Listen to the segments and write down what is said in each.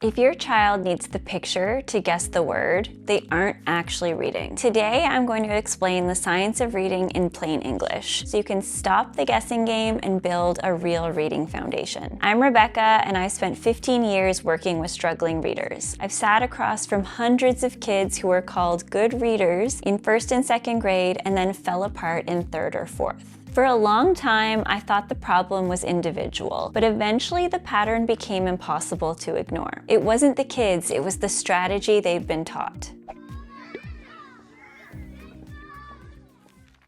If your child needs the picture to guess the word, they aren't actually reading. Today, I'm going to explain the science of reading in plain English, so you can stop the guessing game and build a real reading foundation. I'm Rebecca, and I spent 15 years working with struggling readers. I've sat across from hundreds of kids who were called good readers in 1st and 2nd grade and then fell apart in 3rd or 4th. For a long time, I thought the problem was individual, but eventually the pattern became impossible to ignore. It wasn't the kids, it was the strategy they'd been taught.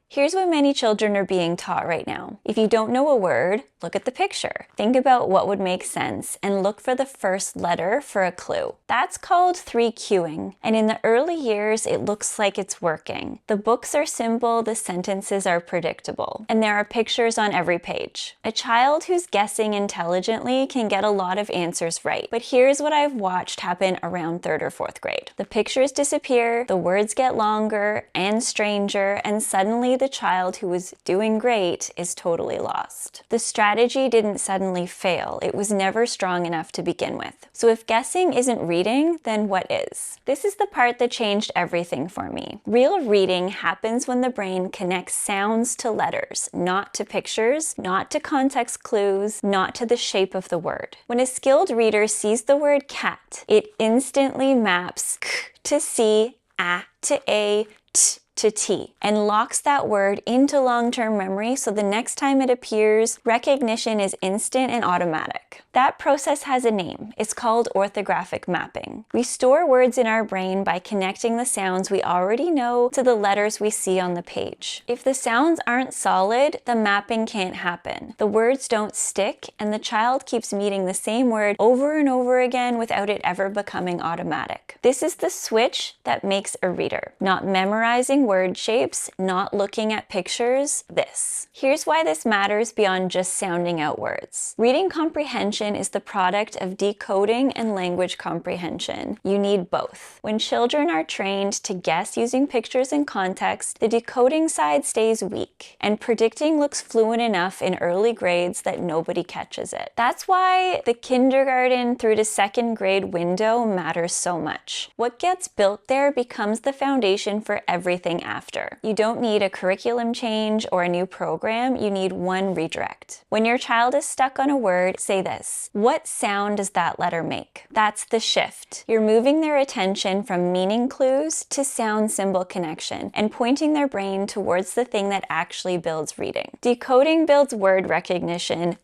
Here's what many children are being taught right now. If you don't know a word, look at the picture. Think about what would make sense and look for the first letter for a clue. That's called 3-cueing, and in the early years, it looks like it's working. The books are simple, the sentences are predictable, and there are pictures on every page. A child who's guessing intelligently can get a lot of answers right, but here's what I've watched happen around 3rd or 4th grade. The pictures disappear, the words get longer and stranger, and suddenly the child who was doing great is totally lost. The strategy didn't suddenly fail. It was never strong enough to begin with. So if guessing isn't reading, then what is? This is the part that changed everything for me. Real reading happens when the brain connects sounds to letters, not to pictures, not to context clues, not to the shape of the word. When a skilled reader sees the word cat, it instantly maps k to c, a to a, t to T, and locks that word into long-term memory so the next time it appears, recognition is instant and automatic. That process has a name. It's called orthographic mapping. We store words in our brain by connecting the sounds we already know to the letters we see on the page. If the sounds aren't solid, the mapping can't happen. The words don't stick, and the child keeps meeting the same word over and over again without it ever becoming automatic. This is the switch that makes a reader. Not memorizing word shapes, not looking at pictures, this. Here's why this matters beyond just sounding out words. Reading comprehension is the product of decoding and language comprehension. You need both. When children are trained to guess using pictures and context, the decoding side stays weak, and predicting looks fluent enough in early grades that nobody catches it. That's why the kindergarten through to 2nd grade window matters so much. What gets built there becomes the foundation for everything after. You don't need a curriculum change or a new program, you need one redirect. When your child is stuck on a word, say this: what sound does that letter make? That's the shift. You're moving their attention from meaning clues to sound symbol connection and pointing their brain towards the thing that actually builds reading. Decoding builds word recognition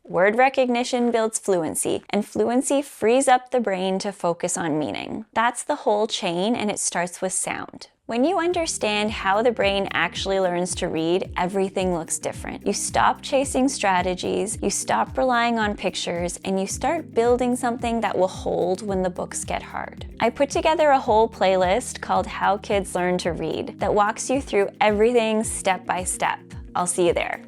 builds fluency, and fluency frees up the brain to focus on meaning. That's the whole chain, and it starts with sound. When you understand how the brain actually learns to read, everything looks different. You stop chasing strategies, you stop relying on pictures, and you start building something that will hold when the books get hard. I put together a whole playlist called How Kids Learn to Read that walks you through everything step by step. I'll see you there.